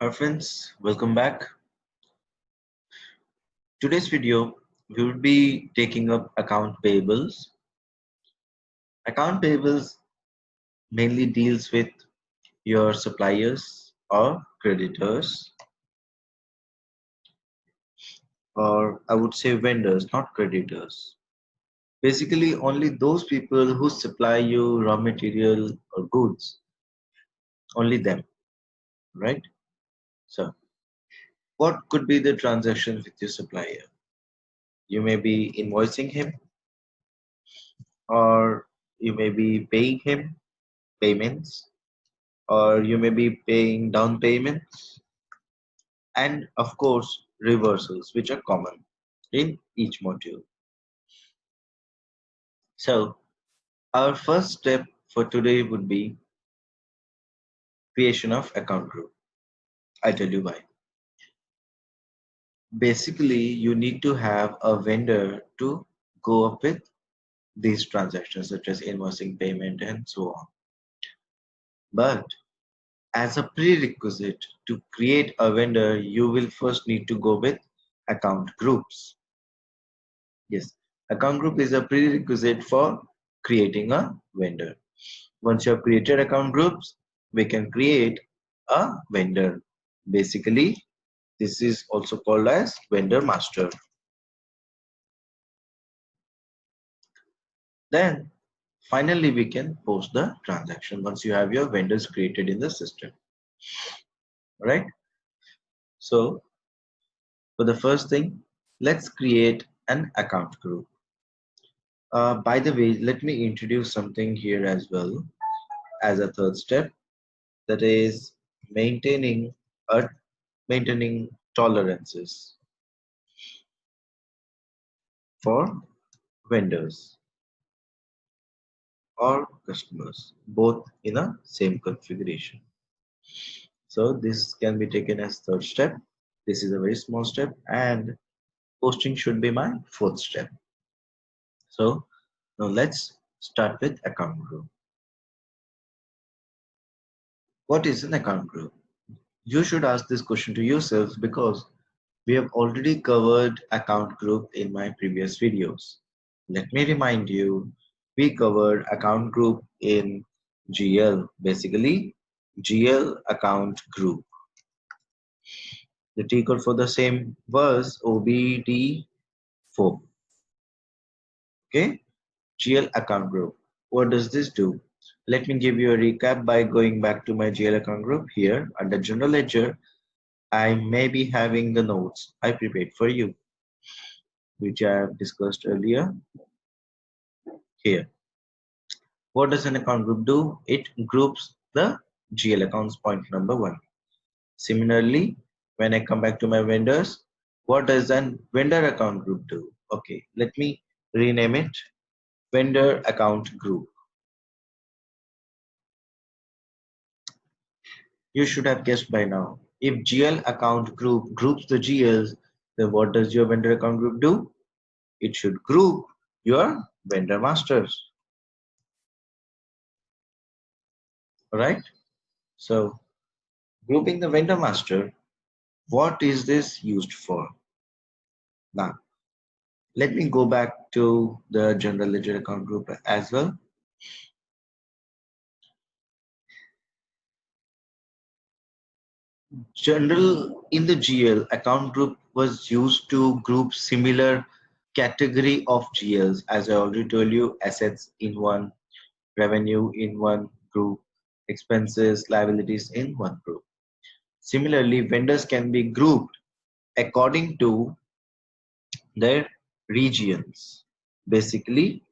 Our friends, welcome back. Today's video, we will be taking up account payables. Account payables mainly deals with your suppliers or creditors, or I would say vendors, not creditors. Basically, only those people who supply you raw material or goods, only them, right? So, what could be the transactions with your supplier? You may be invoicing him, or you may be paying him payments, or you may be paying down payments, and of course reversals, which are common in each module. So our first step for today would be creation of account group. I tell you why. Basically, you need to have a vendor to go up with these transactions such as invoicing, payment, and so on. But as a prerequisite to create a vendor, you will first need to go with account groups. Yes, account group is a prerequisite for creating a vendor. Once you have created account groups, we can create a vendor. Basically, this is also called as vendor master. Then finally, we can post the transaction once you have your vendors created in the system, right? So for the first thing, let's create an account group. By the way, let me introduce something here as well as a third step, that is maintaining a maintaining tolerances for vendors or customers, both in a same configuration. So this can be taken as third step. This is a very small step, and posting should be my fourth step. So now let's start with account group. What is an account group? You should ask this question to yourselves because we have already covered account group in my previous videos. Let me remind you, we covered account group in GL, basically GL account group. The T code for the same was OBD4. Okay, GL account group. What does this do? Let me give you a recap by going back to my GL account group. Here under general ledger, I may be having the notes I prepared for you, which I have discussed earlier here. What does an account group do? It groups the GL accounts, point number one. Similarly, when I come back to my vendors, what does an vendor account group do? Okay, let me rename it vendor account group. You should have guessed by now. If GL account group groups the GLs, then what does your vendor account group do? It should group your vendor masters. Alright? So, grouping the vendor master, what is this used for? Now, let me go back to the general ledger account group as well. General in the GL account group was used to group similar category of GLs, as I already told you, assets in one, revenue in one group, expenses, liabilities in one group. Similarly, vendors can be grouped according to their regions. Basically,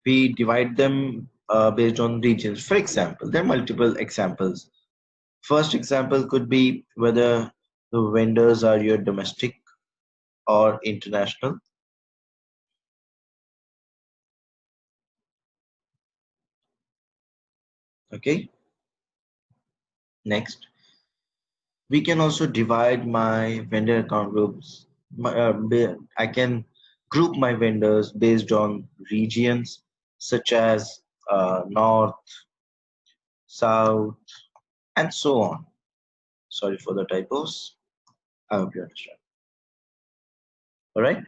we divide them based on regions. For example, there are multiple examples. First example could be whether the vendors are your domestic or international. Okay. Next, we can also divide my vendor account groups. I can group my vendors based on regions such as north, south, and so on. Sorry for the typos. I hope you understand. All right.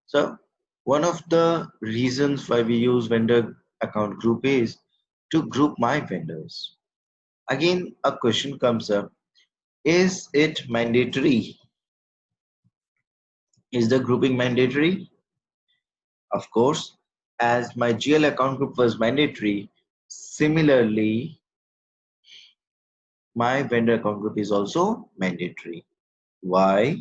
So one of the reasons why we use vendor account group is to group my vendors. Again, a question comes up. Is it mandatory? Is the grouping mandatory? Of course, as my GL account group was mandatory, similarly, my vendor account group is also mandatory. Why?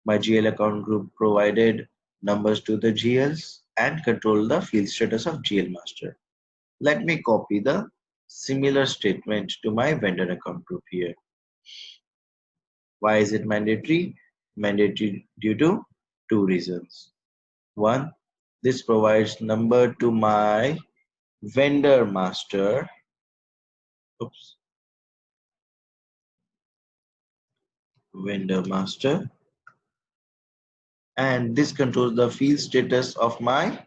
My GL account group provided numbers to the GLs and control the field status of GL master. Let me copy the similar statement to my vendor account group here. Why is it mandatory? Mandatory due to two reasons. One, this provides number to my vendor master. Oops, vendor master. And this controls the field status of my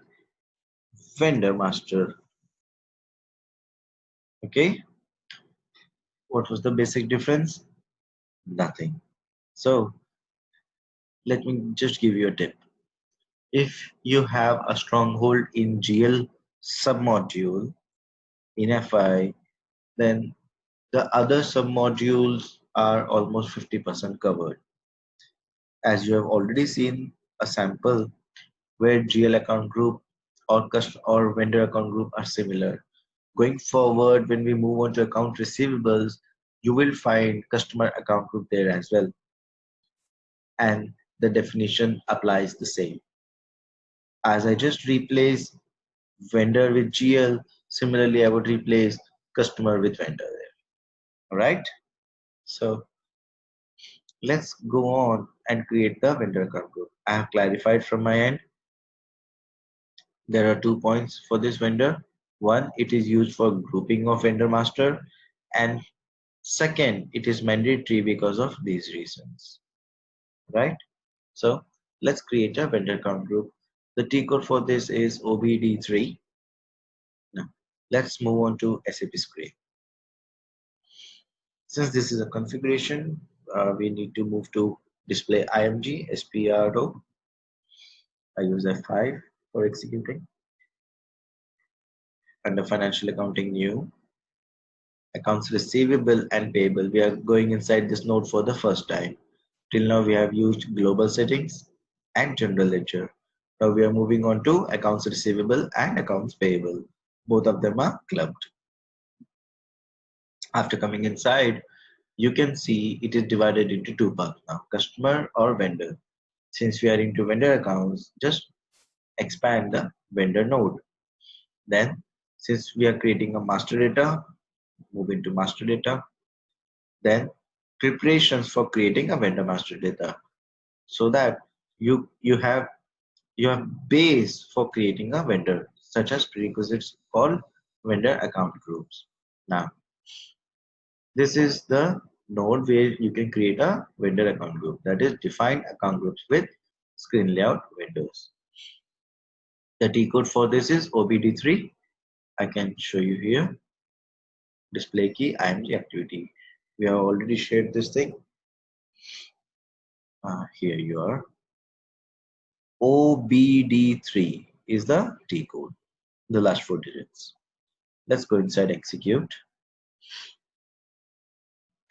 vendor master. Okay, what was the basic difference? Nothing. So let me just give you a tip. If you have a stronghold in GL submodule in FI, then the other submodules are almost 50% covered. As you have already seen a sample where GL account group or vendor account group are similar. Going forward, when we move on to account receivables, you will find customer account group there as well. And the definition applies the same. As I just replace vendor with GL, similarly I would replace customer with vendor there. All right. So let's go on and create the vendor account group. I have clarified from my end. There are 2 points for this vendor. One, it is used for grouping of vendor master, and second, it is mandatory because of these reasons, right? So let's create a vendor account group. The T code for this is OBD3. Now let's move on to SAP script. Since this is a configuration, we need to move to display IMG SPRO. I use F5 for executing. Under financial accounting, new accounts receivable and payable. We are going inside this node for the first time. Till now we have used global settings and general ledger. Now we are moving on to accounts receivable and accounts payable. Both of them are clubbed. After coming inside, you can see it is divided into two parts now, customer or vendor. Since we are into vendor accounts, just expand the vendor node. Then, since we are creating a master data, move into master data. Then, preparations for creating a vendor master data, so that you have base for creating a vendor, such as prerequisites called vendor account groups. Now, this is the node where you can create a vendor account group, that is define account groups with screen layout windows. The T code for this is OBD3. I can show you here. Display key IMG activity. We have already shared this thing. Here you are. OBD3 is the T code, the last 4 digits. Let's go inside execute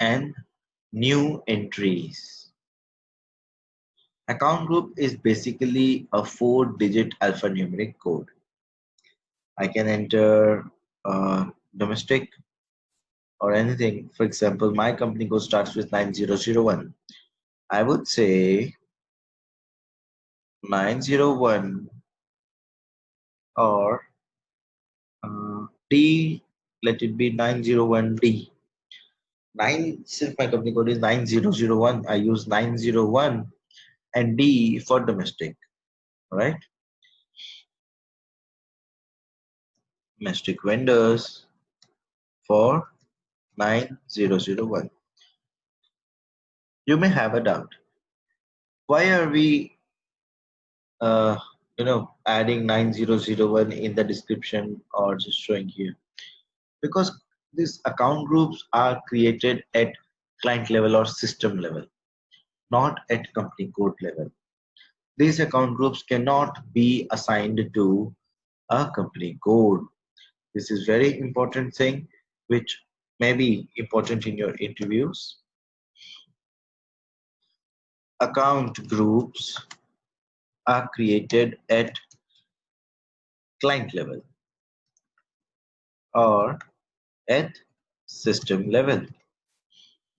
and new entries. Account group is basically a 4-digit alphanumeric code. I can enter domestic or anything. For example, my company code starts with 9001. I would say 901 or D, let it be 901D. Since my company code is 9001, I use 901 and D for domestic, right? Domestic vendors for 9001. You may have a doubt. Why are we, adding 9001 in the description or just showing here? Because these account groups are created at client level or system level, not at company code level. These account groups cannot be assigned to a company code. This is very important thing which may be important in your interviews. Account groups are created at client level or at system level.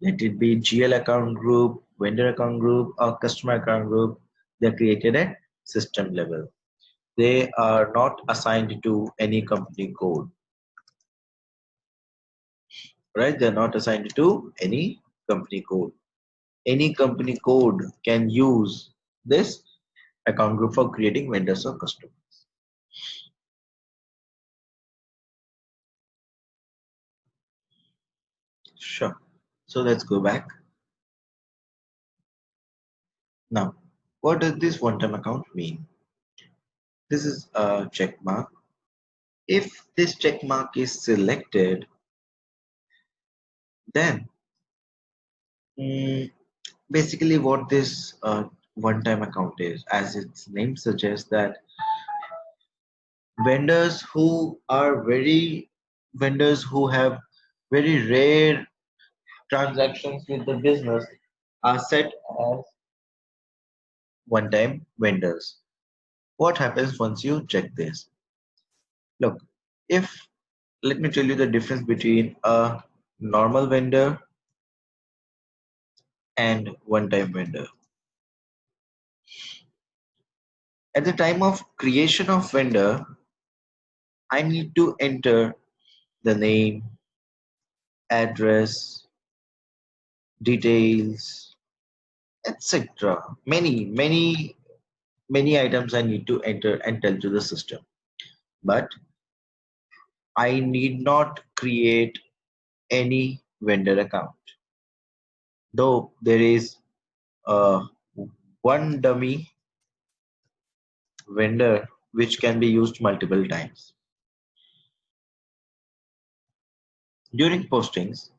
Let it be GL account group, vendor account group, or customer account group. They are created at system level. They are not assigned to any company code, right? They're not assigned to any company code. Any company code can use this account group for creating vendors or customers. Sure. So let's go back. Now, what does this one-time account mean? This is a check mark. If this check mark is selected, then mm, basically what this one-time account is, as its name suggests, that vendors who are very vendors who have very rare transactions with the business are set as one-time vendors. What happens once you check this? Look, if let me tell you the difference between a normal vendor and one-time vendor. At the time of creation of vendor, I need to enter the name, address, details, etc. Many items I need to enter and tell to the system. But I need not create any vendor account. Though there is uh, one dummy vendor which can be used multiple times. During postings,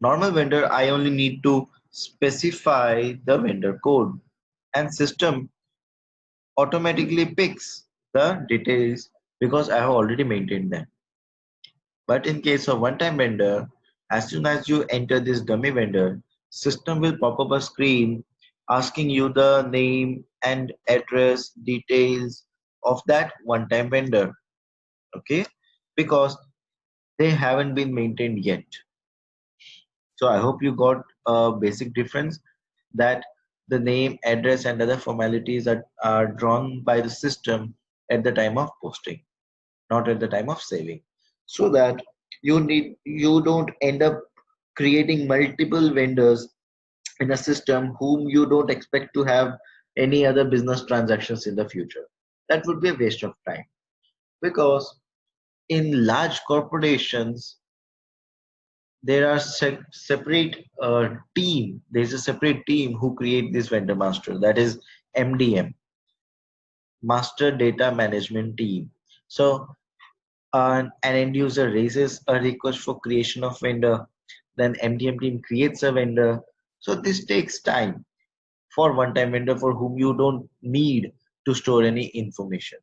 normal vendor I only need to specify the vendor code and system automatically picks the details because I have already maintained them. But in case of one-time vendor, as soon as you enter this dummy vendor, system will pop up a screen asking you the name and address details of that one-time vendor. Okay, because they haven't been maintained yet. So I hope you got a basic difference that the name, address, and other formalities are drawn by the system at the time of posting, not at the time of saving, so that you don't end up creating multiple vendors in a system whom you don't expect to have any other business transactions in the future. That would be a waste of time, because in large corporations there are separate team. There's a separate team who create this vendor master, that is MDM, master data management team. So an end user raises a request for creation of vendor, then MDM team creates a vendor. So this takes time for one time vendor for whom you don't need to store any information.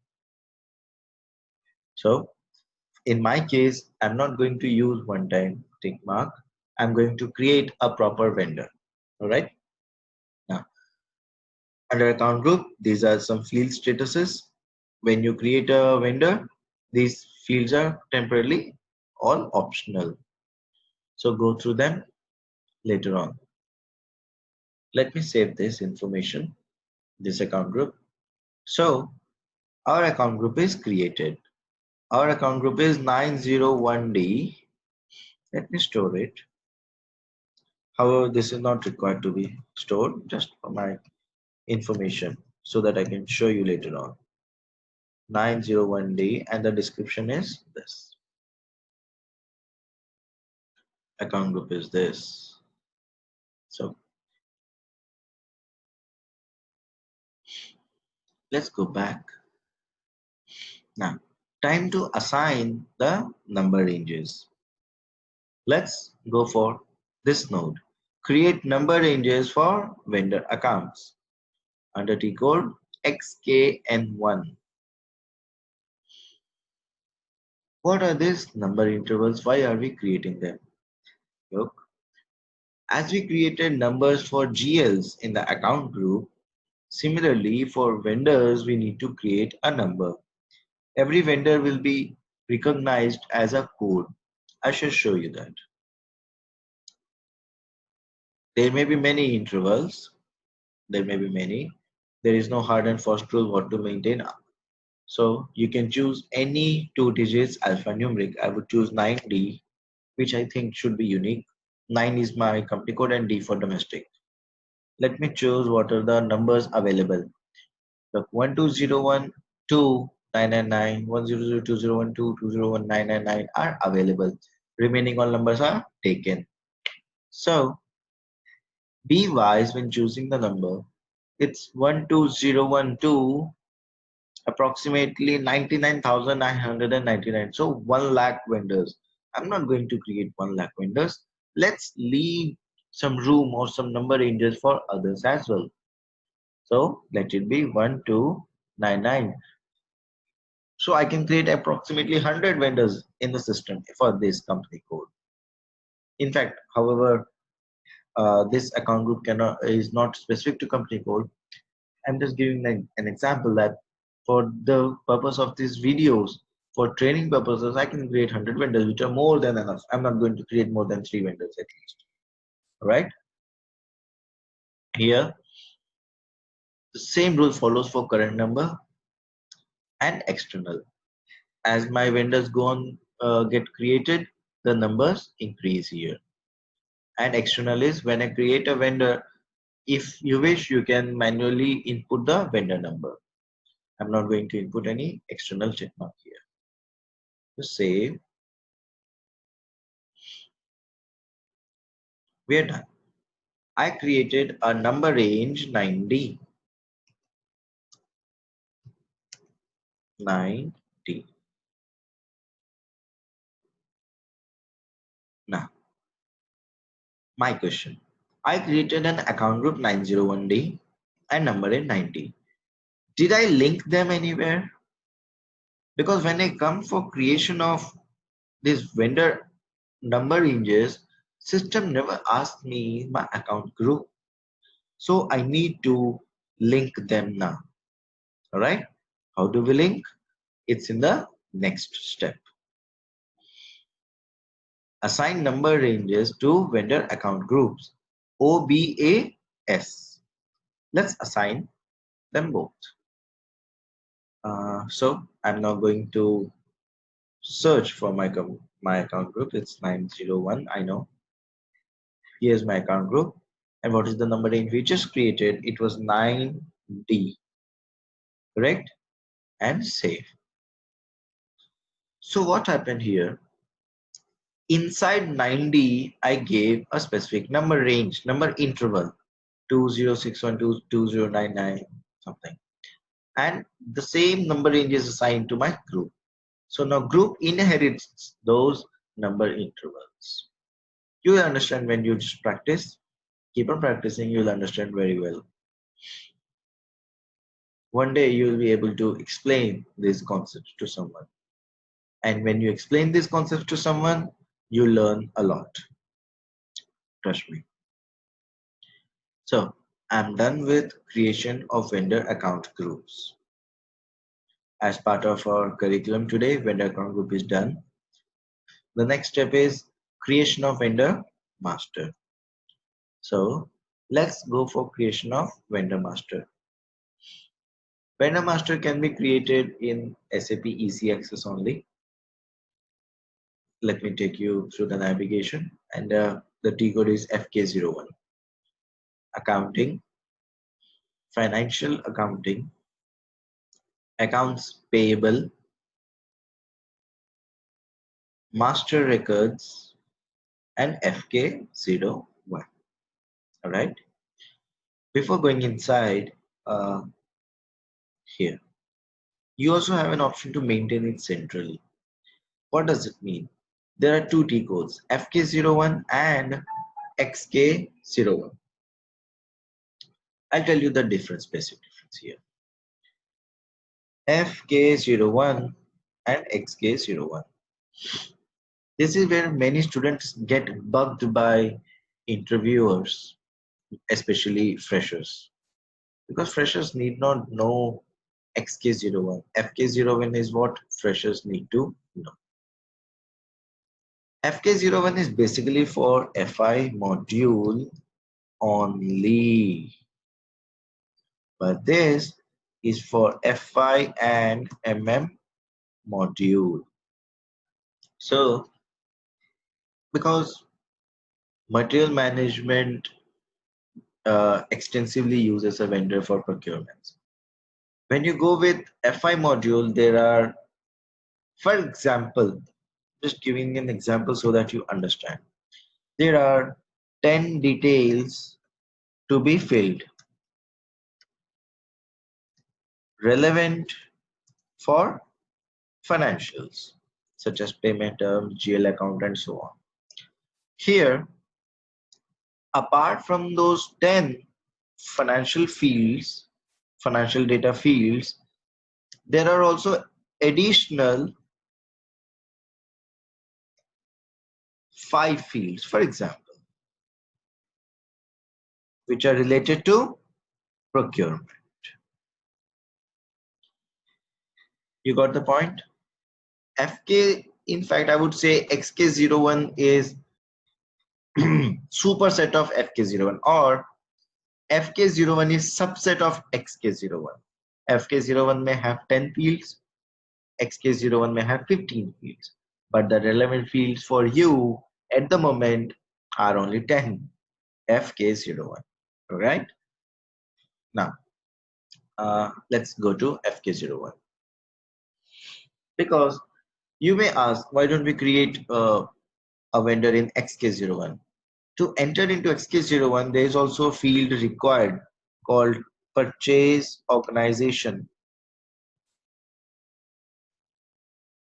So in my case, I'm not going to use one time tick mark. I'm going to create a proper vendor. All right. Now, under account group, these are some field statuses. When you create a vendor, these fields are temporarily all optional. So go through them later on. Let me save this information, this account group. So our account group is created. Our account group is 901D. Let me store it. However, this is not required to be stored, just for my information so that I can show you later on. 901D, and the description is this. Account group is this. So let's go back. Now, time to assign the number ranges. Let's go for this node. create number ranges for vendor accounts under T code XKN1. What are these number intervals? Why are we creating them? Look, as we created numbers for GLs in the account group, similarly for vendors, we need to create a number. Every vendor will be recognized as a code. I shall show you that. There may be many intervals. There may be many. There is no hard and fast rule what to maintain. So you can choose any two digits alphanumeric. I would choose 9D, which I think should be unique. 9 is my company code and D for domestic. Let me choose what are the numbers available. Look, 1201299, 1002012201999 are available. Remaining all numbers are taken. So be wise when choosing the number. It's 12012 approximately 99,999. So 1 lakh vendors. I'm not going to create 1 lakh vendors. Let's leave some room or some number ranges for others as well. So let it be 1299. So I can create approximately 100 vendors in the system for this company code. In fact, however, this account group is not specific to company code. I'm just giving an example that for the purpose of these videos, for training purposes, I can create 100 vendors, which are more than enough. I'm not going to create more than 3 vendors at least. All right. Here, the same rule follows for current number and external. As my vendors go on get created, the numbers increase here. And external is when I create a vendor, if you wish, you can manually input the vendor number. I'm not going to input any external checkmark here. Just save. We are done. I created a number range 9D. 9D. Now, my question. I created an account group 901D and number in 90. Did I link them anywhere? Because when I come for creation of this vendor number ranges, system never asked me my account group. So I need to link them now. All right. How do we link? It's in the next step. Assign number ranges to vendor account groups. OBAS. Let's assign them both. So I'm now going to search for my account group. It's 901. I know. Here's my account group. And what is the number range we just created? It was 9D. Correct? And save. So what happened here? Inside 9D, I gave a specific number range, number interval, 20612, 2099, something. And the same number range is assigned to my group. So now group inherits those number intervals. You will understand when you just practice. Keep on practicing, you'll understand very well. One day you will be able to explain these concepts to someone. And when you explain these concepts to someone, you learn a lot. Trust me. So I'm done with creation of vendor account groups. As part of our curriculum today, vendor account group is done. The next step is creation of vendor master. So let's go for creation of vendor master. Vendor master can be created in SAP EC Access only. Let me take you through the navigation, and the T code is FK01. Accounting, financial accounting, accounts payable, master records, and FK01. All right. Before going inside here, you also have an option to maintain it centrally. What does it mean? There are two T codes, FK01 and XK01. I'll tell you the difference, basic difference here. FK01 and XK01. This is where many students get bugged by interviewers, especially freshers, because freshers need not know XK01. FK01 is what freshers need to know. FK01 is basically for FI module only, but this is for FI and MM module. So, because material management extensively uses a vendor for procurement. When you go with FI module, there are, for example, just giving an example so that you understand. There are 10 details to be filled relevant for financials, such as payment terms, GL account, and so on. Here, apart from those 10 financial fields, financial data fields, there are also additional 5 fields, for example, which are related to procurement. You got the point? FK, in fact, I would say XK01 is superset of FK01, or FK01 is subset of XK01. FK01 may have 10 fields, XK01 may have 15 fields, but the relevant fields for you at the moment are only 10. FK01. All right. Now, let's go to FK01. Because you may ask, why don't we create a vendor in XK01? To enter into XK01, there is also a field required called purchase organization.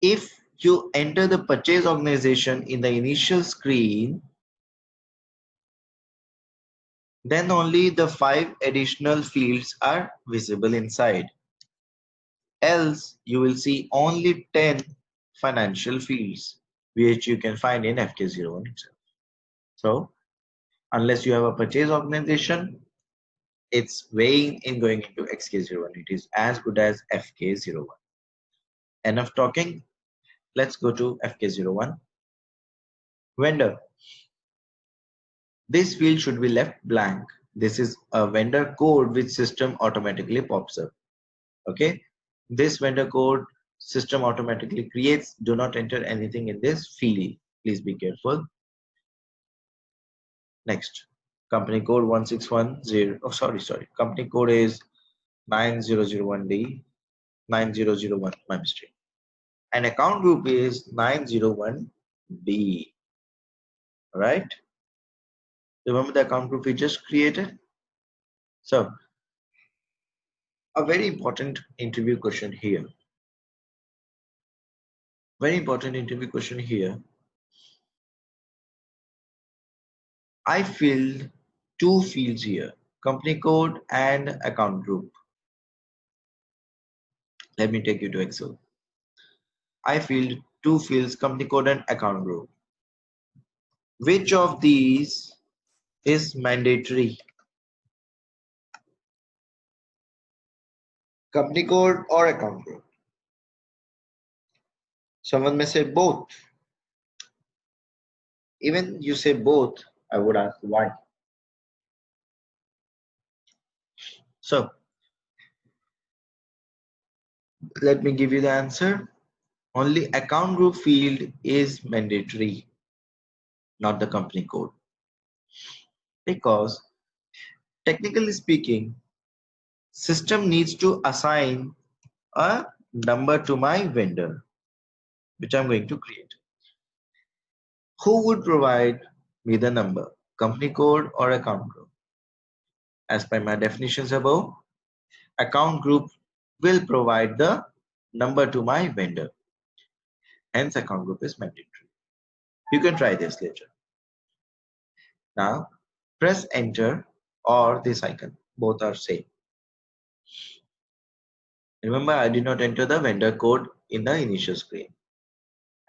If you enter the purchase organization in the initial screen, then only the 5 additional fields are visible inside. Else, you will see only 10 financial fields, which you can find in FK01 itself. So, unless you have a purchase organization, it's weighing in going into XK01. It is as good as FK01. Enough talking. Let's go to FK01. Vendor. This field should be left blank. This is a vendor code which system automatically pops up. Okay. This vendor code system automatically creates. Do not enter anything in this field. Please be careful. Next. Company code 1610. Oh, sorry. Company code is 9001D. 9001. My mistake. And account group is 901B. Right? Remember the account group we just created? So, a very important interview question here. Very important interview question here. I filled 2 fields here, company code and account group. Let me take you to Excel. I filled 2 fields, company code and account group. Which of these is mandatory? Company code or account group? Someone may say both. Even you say both, I would ask why. So, let me give you the answer. Only account group field is mandatory, not the company code. Because technically speaking, system needs to assign a number to my vendor, which I'm going to create. Who would provide me the number, company code or account group? As per my definitions above, account group will provide the number to my vendor. Hence, account group is mandatory. You can try this later. Now press enter or this icon. Both are same. Remember, I did not enter the vendor code in the initial screen.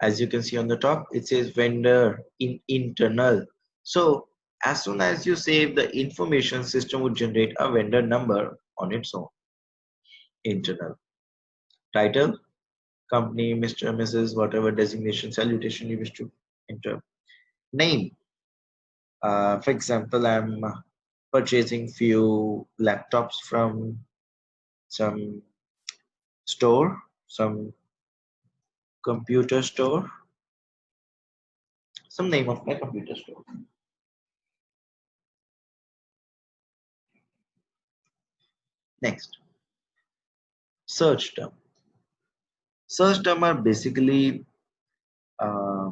As you can see on the top, it says vendor in internal. So as soon as you save the information, system would generate a vendor number on its own. Internal. Title, company, Mr., Mrs., whatever designation, salutation you wish to enter. Name. For example, I'm purchasing few laptops from some store, some computer store, some name of my computer store. Next, search term. Search term are basically uh,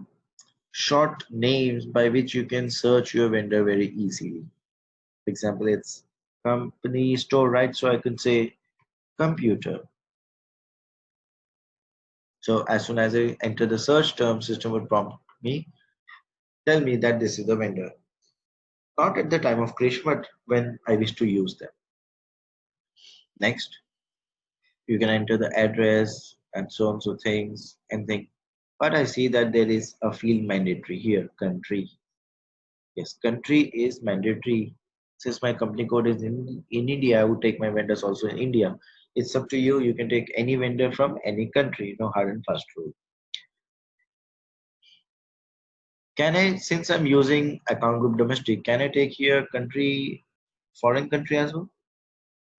short names by which you can search your vendor very easily. For example, it's company store, right? So I can say computer. So as soon as I enter the search term, system would prompt me, tell me that this is the vendor. Not at the time of creation, but when I wish to use them. Next, you can enter the address and so on, so things and things. But I see that there is a field mandatory here, country. Yes, country is mandatory. Since my company code is in India, I would take my vendors also in India. It's up to you. You can take any vendor from any country, no hard and fast rule. Can I, since I'm using account group domestic, can I take here country, foreign country as well?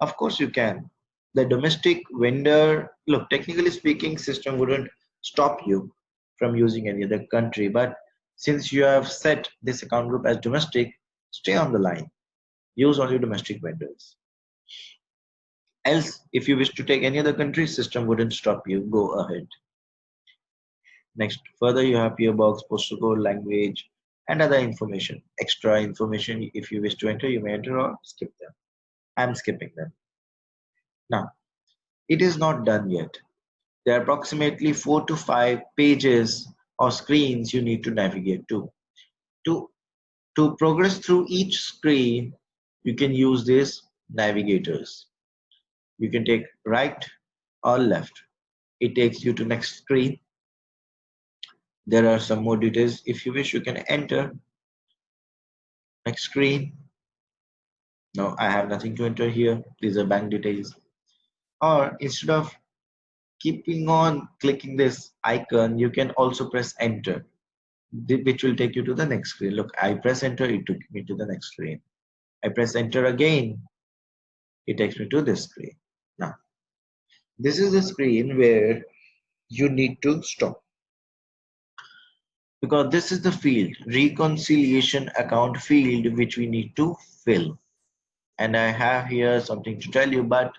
Of course you can. The domestic vendor, look, technically speaking, system wouldn't stop you from using any other country, but since you have set this account group as domestic, stay on the line. Use only domestic vendors. Else, if you wish to take any other country, system wouldn't stop you. Go ahead. Next, further you have PO box, postal code, language, and other information. Extra information, if you wish to enter, you may enter or skip them. I'm skipping them. Now, it is not done yet. There are approximately 4 to 5 pages or screens you need to navigate to. To, to progress through each screen, you can use these navigators. You can take right or left. It takes you to next screen. There are some more details. If you wish, you can enter next screen. No, I have nothing to enter here. These are bank details. Or instead of keeping on clicking this icon, you can also press enter, which will take you to the next screen. Look, I press enter, it took me to the next screen. I press enter again, it takes me to this screen. Now, this is the screen where you need to stop, because this is the field, reconciliation account field, which we need to fill. And I have here something to tell you, but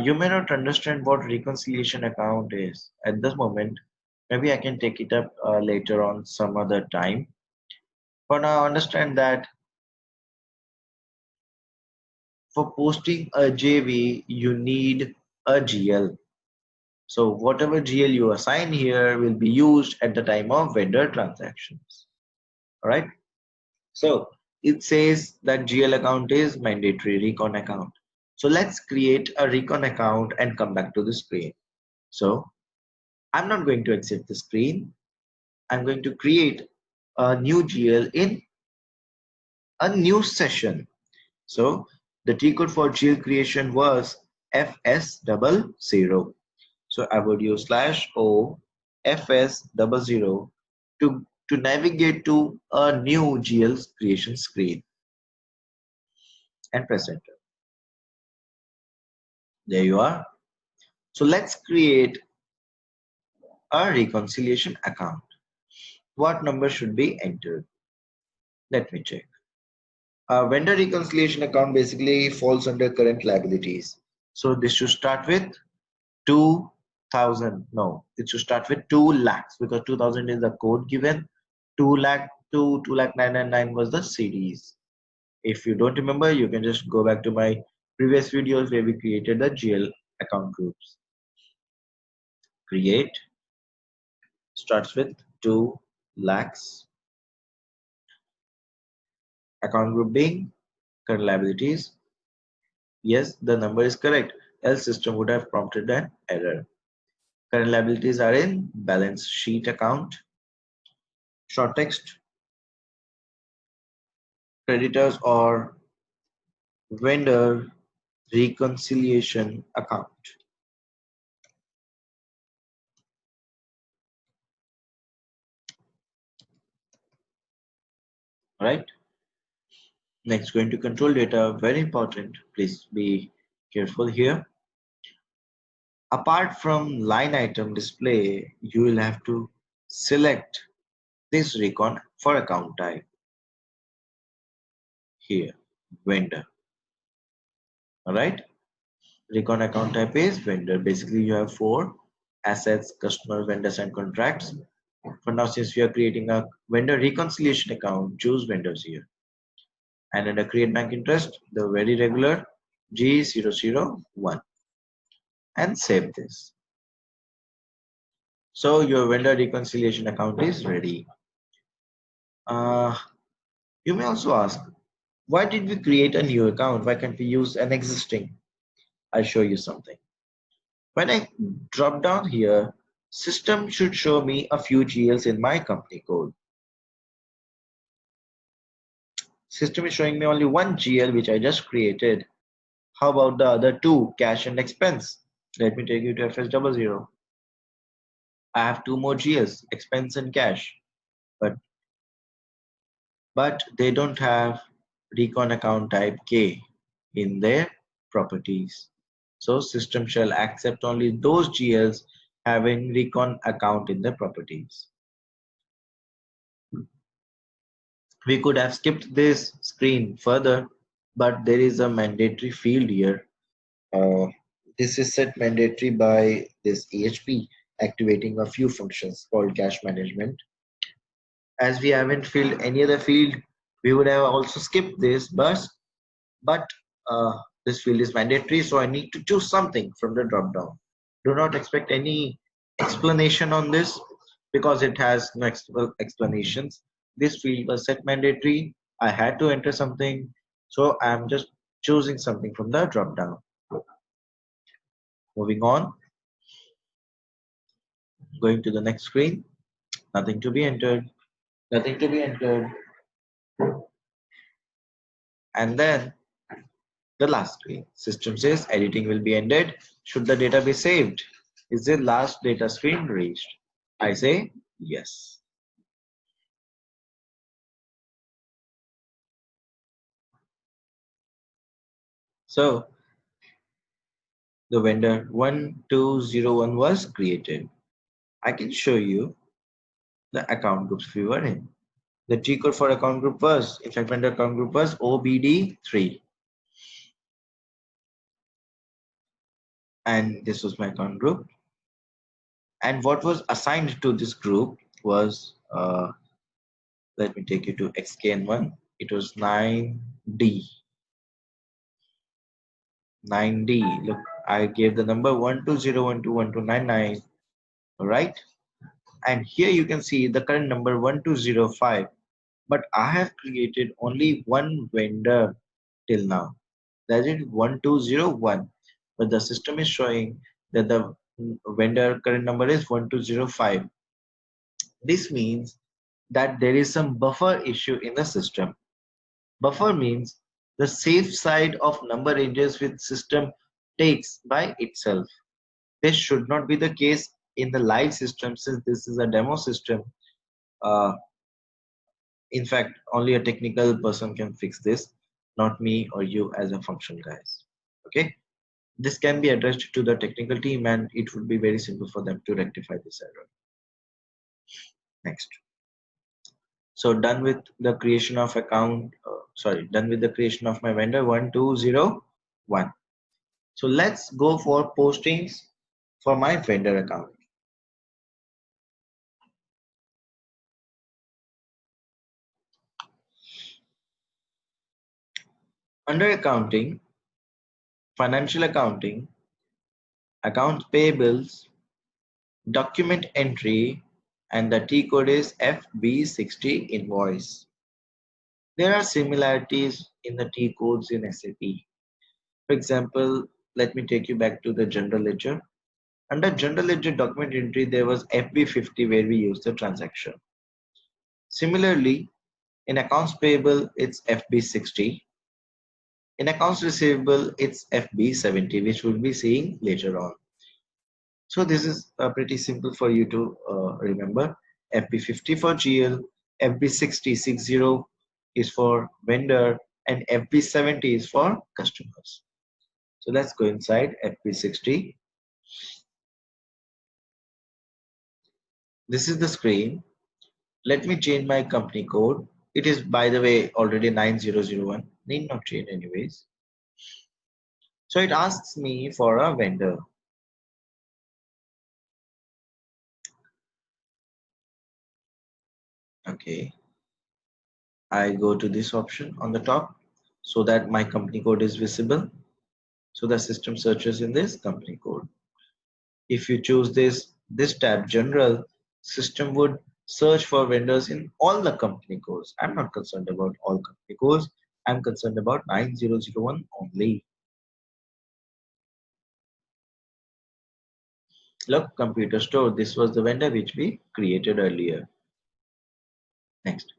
you may not understand what reconciliation account is at this moment. Maybe I can take it up later on some other time. For now, understand that for posting a JV, you need a GL. So whatever GL you assign here will be used at the time of vendor transactions. All right. So it says that GL account is mandatory recon account. So let's create a recon account and come back to the screen. So I'm not going to exit the screen. I'm going to create a new GL in a new session. So the T code for GL creation was FS00. So I would use /O FS00 to navigate to a new GL creation screen and press enter. There you are. So let's create a reconciliation account. What number should be entered? Let me check. Vendor reconciliation account basically falls under current liabilities. So this should start with 2,000. No, it should start with 2 lakhs because 2,000 is the code given. 2 lakh to 2,999 was the series. If you don't remember, you can just go back to my previous videos where we created the GL account groups. Create starts with 2 lakhs. Account group being current liabilities. Yes, the number is correct, else system would have prompted an error. Current liabilities are in balance sheet account. Short text, creditors or vendor reconciliation account. Right? Next, going to control data, very important. Please be careful here. Apart from line item display, you will have to select this recon for account type here, vendor. All right. Recon account type is vendor. Basically, you have four assets, customers, vendors, and contracts. For now, since we are creating a vendor reconciliation account, choose vendors here. And under create bank interest, the very regular G001 and save this. So your vendor reconciliation account is ready. You may also ask, why did we create a new account? Why can't we use an existing? I'll show you something. When I drop down here, system should show me a few GLs in my company code. System is showing me only one GL which I just created. How about the other two, cash and expense? Let me take you to FS00. I have two more GLs, expense and cash, but they don't have recon account type K in their properties. So system shall accept only those GLs having recon account in the properties. We could have skipped this screen further, but there is a mandatory field here. This is set mandatory by this EHP activating a few functions called cash management. As we haven't filled any other field, we would have also skipped this, but this field is mandatory, so I need to choose something from the drop down. Do not expect any explanation on this because it has no explanations. This field was set mandatory. I had to enter something, so I'm just choosing something from the drop down. Moving on, going to the next screen. Nothing to be entered. Nothing to be entered. And then the last screen. System says editing will be ended. Should the data be saved? Is the last data screen reached? I say yes. So the vendor 1201 was created. I can show you the account groups we were in. The T code for account group was, in fact, vendor account group was OBD3. And this was my account group. And what was assigned to this group was, let me take you to XKN1. It was 9D. 9D. Look, I gave the number 120121299. Right? And here you can see the current number 1205. But I have created only one vendor till now. That is 1201. But the system is showing that the vendor current number is 1205. This means that there is some buffer issue in the system. Buffer means the safe side of number ranges which system takes by itself. This should not be the case in the live system since this is a demo system. Uh, in fact, only a technical person can fix this, not me or you as a function guys. Okay, this can be addressed to the technical team and it would be very simple for them to rectify this error. Next. So done with the creation of account, done with the creation of my vendor 1201. So let's go for postings for my vendor account. Under accounting, financial accounting, accounts payables, document entry, and the T code is FB60 invoice. There are similarities in the T codes in SAP. For example, let me take you back to the general ledger. Under general ledger document entry, there was FB50 where we use the transaction. Similarly, in accounts payable, it's FB60. In accounts receivable, it's FB70, which we'll be seeing later on. So this is pretty simple for you to remember. FB50 for GL, FB60 is for vendor, and FB70 is for customers. So let's go inside FB60. This is the screen. Let me change my company code. It is, by the way, already 9001. Need not change anyways. So it asks me for a vendor. Okay. I go to this option on the top so that my company code is visible. So the system searches in this company code. If you choose this tab general, system would search for vendors in all the company codes. I'm not concerned about all company codes. I'm concerned about 9001 only. Look, computer store. This was the vendor which we created earlier. Next.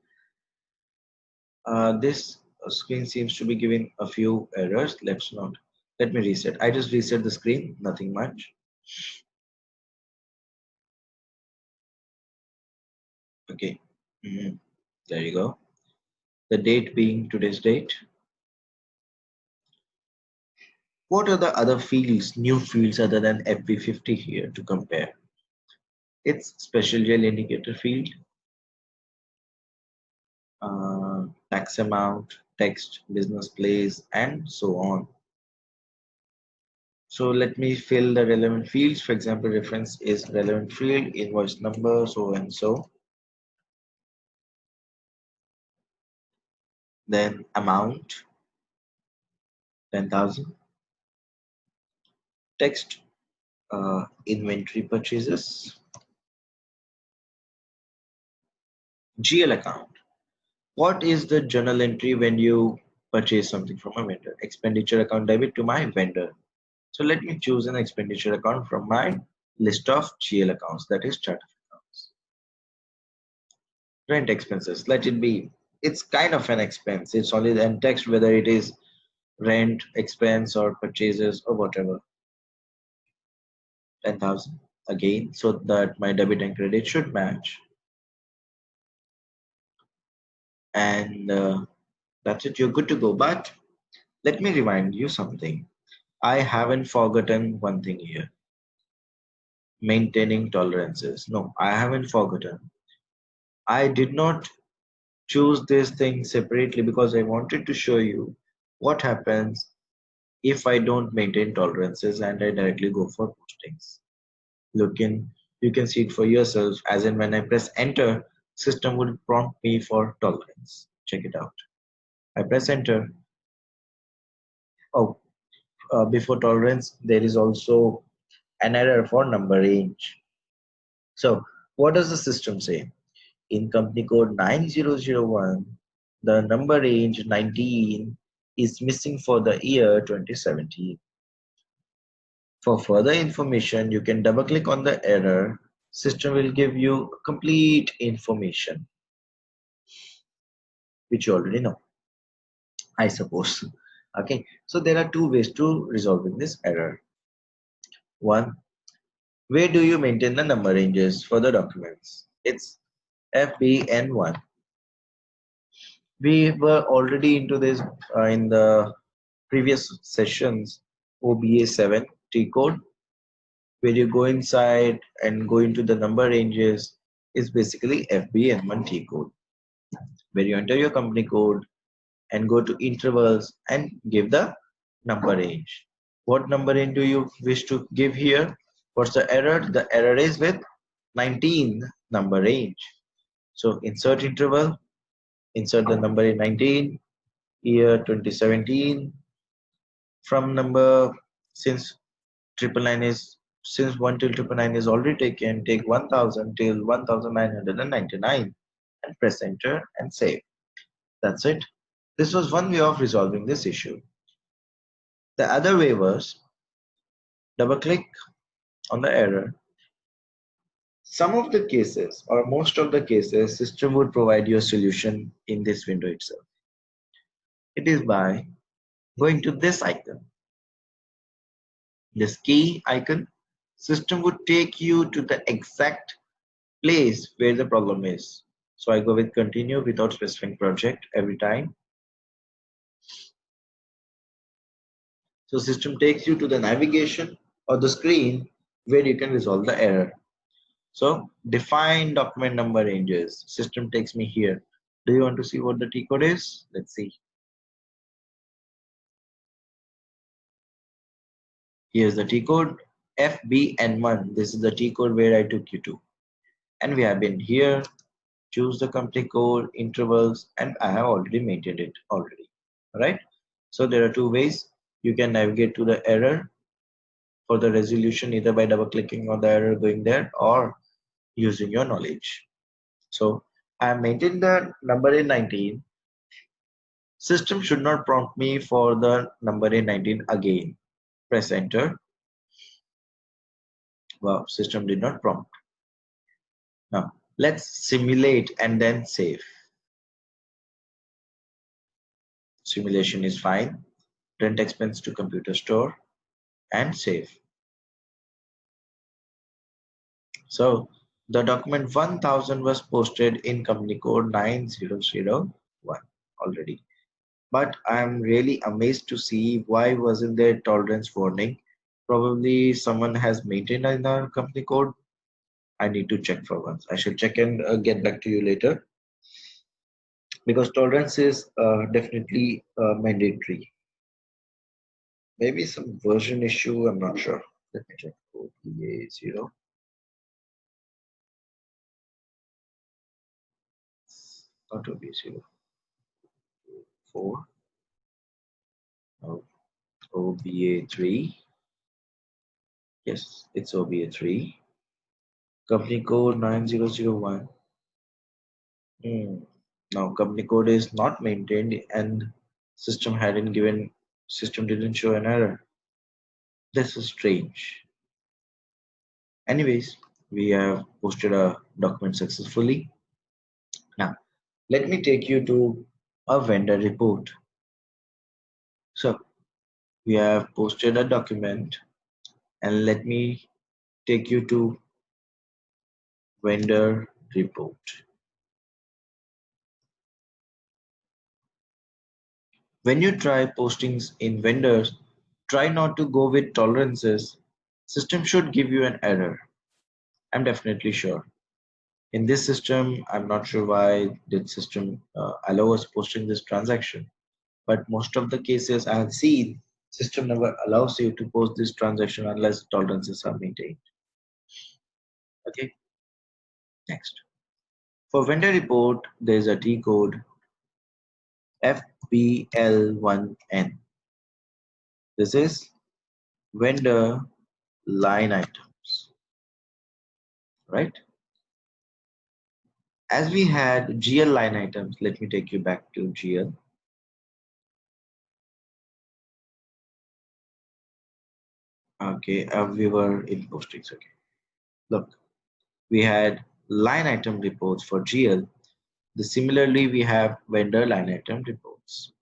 This screen seems to be giving a few errors. Let me reset. I just reset the screen, nothing much. Okay. There you go. The date being today's date. What are the other fields, new fields other than FB50 here to compare? It's special gel indicator field, tax amount, text, business place, and so on. So let me fill the relevant fields. For example, reference is relevant field, invoice number, so and so. Then amount, 10,000. Text, inventory purchases. GL account. What is the journal entry when you purchase something from a vendor? Expenditure account debit to my vendor. So let me choose an expenditure account from my list of GL accounts, that is chart of accounts. Rent expenses, let it be. It's kind of an expense. It's only then text whether it is rent, expense, or purchases or whatever. 10,000 again, so that my debit and credit should match. And that's it. You're good to go. But let me remind you something. I haven't forgotten one thing here. Maintaining tolerances. No, I haven't forgotten. I did not choose this thing separately because I wanted to show you what happens if I don't maintain tolerances and I directly go for postings. You can see it for yourself, as in when I press enter, system would prompt me for tolerance. Check it out. I press enter. Oh, before tolerance, there is also an error for number range. So what does the system say? In company code 9001, the number range 19 is missing for the year 2017. For further information, you can double click on the error. System will give you complete information, which you already know, I suppose. Okay, so there are two ways to resolving this error. One, where do you maintain the number ranges for the documents? It's FBN1. We were already into this in the previous sessions, OBA 7 T code, where you go inside and go into the number ranges, is basically FBN1 T code, where you enter your company code and go to intervals and give the number range. What number range do you wish to give here? What's the error? The error is with 19 number range. So insert interval, insert the number in 19, year 2017, from number, since 1 till 999 is already taken, take 1000 till 1999 and press enter and save. That's it. This was one way of resolving this issue. The other way was double click on the error. Some of the cases or most of the cases, system would provide you a solution in this window itself. It is by going to this icon, this key icon. System would take you to the exact place where the problem is. So I go with continue without specifying project every time. So system takes you to the navigation or the screen where you can resolve the error. So define document number ranges. System takes me here. Do you want to see what the T code is? Let's see. Here's the T code FBN1. This is the T code where I took you to. And we have been here. Choose the company code, intervals, and I have already maintained it already. All right. So there are two ways you can navigate to the error for the resolution, either by double clicking on the error going there or using your knowledge. So I have maintained the number in 19. System should not prompt me for the number in 19 again. Press enter. Wow, system did not prompt. Now let's simulate and then save. Simulation is fine. Rent expense to computer store and save. So the document 1000 was posted in company code 9001 already. But I'm really amazed to see why wasn't there tolerance warning. Probably someone has maintained in our company code. I need to check for once. I should check and get back to you later, because tolerance is definitely mandatory. Maybe some version issue, I'm not sure. Let me check. OPA0, not OPA0, 4, oh, OBA3. Yes, it's OBA3. Company code 9001. Now company code is not maintained and system didn't show an error. This is strange. Anyways, we have posted a document successfully. Now let me take you to a vendor report. So we have posted a document, and let me take you to vendor report. When you try postings in vendors, try not to go with tolerances. System should give you an error. I'm definitely sure. In this system, I'm not sure why did system allow us posting this transaction. But most of the cases I have seen, system never allows you to post this transaction unless tolerances are maintained. Okay, next. For vendor report, there is a T code FBL1N. This is vendor line items, right? As we had GL line items, let me take you back to GL. Okay, we were in postings. Okay, look, we had line item reports for GL. Similarly, we have vendor line item reports.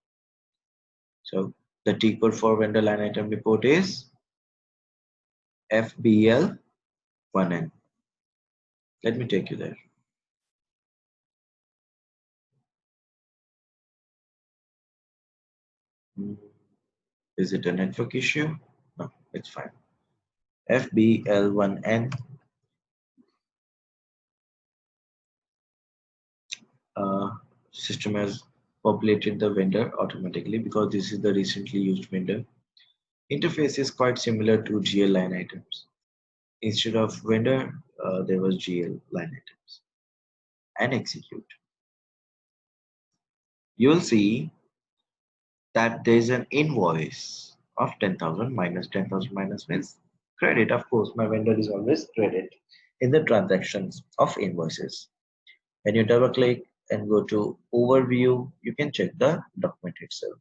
So the T code for vendor line item report is FBL1N. Let me take you there. Is it a network issue? No, it's fine. FBL1N. System has populated the vendor automatically because this is the recently used vendor. Interface is quite similar to GL line items. Instead of vendor, there was GL line items. And execute. You will see that there is an invoice of 10,000 minus 10,000 minus means credit. Of course, my vendor is always credit in the transactions of invoices. When you double click, and go to overview, you can check the document itself.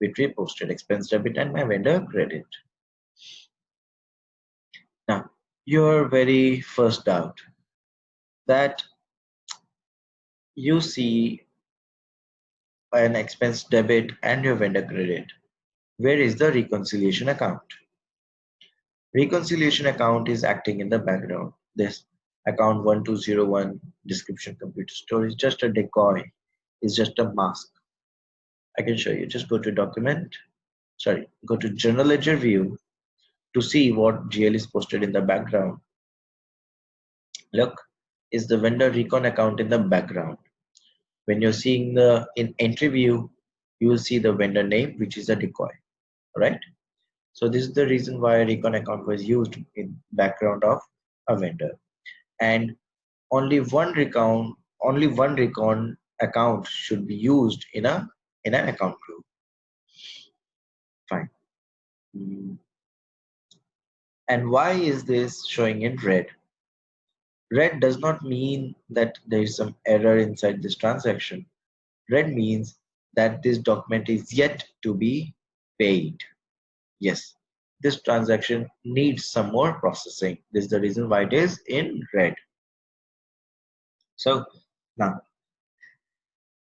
Betray posted expense debit and my vendor credit. Now, your very first doubt that you see an expense debit and your vendor credit. Where is the reconciliation account? Reconciliation account is acting in the background. This account 1201 description computer store is just a decoy, is just a mask. I can show you. Just go to document, go to general ledger view to see what GL is posted in the background. Look, is the vendor recon account in the background. When you're seeing the in entry view, you will see the vendor name, which is a decoy, right? So this is the reason why recon account was used in background of a vendor, and only one recon account should be used in an account group. Fine. And why is this showing in red? Red does not mean that there is some error inside this transaction. Red means that this document is yet to be paid. Yes, this transaction needs some more processing. This is the reason why it is in red. So now,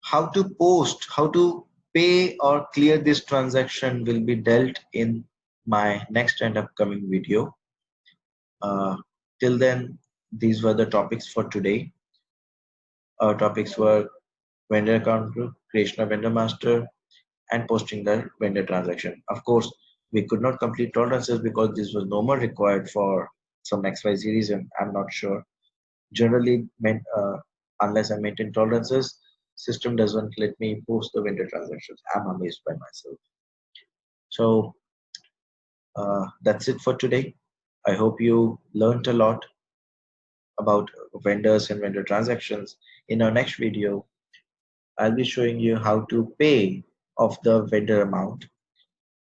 how to pay or clear this transaction will be dealt in my next and upcoming video. Till then, these were the topics for today. Our topics were vendor account group, creation of vendor master, and posting the vendor transaction. Of course, we could not complete tolerances because this was no more required for some XYZ reason. I'm not sure. Generally, unless I maintain tolerances, system doesn't let me post the vendor transactions. I'm amazed by myself. So that's it for today. I hope you learned a lot about vendors and vendor transactions. In our next video, I'll be showing you how to pay off the vendor amount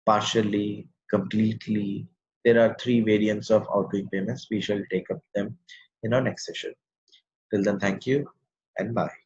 partially, completely. There are three variants of outgoing payments. We shall take up them in our next session. Till then, thank you and bye.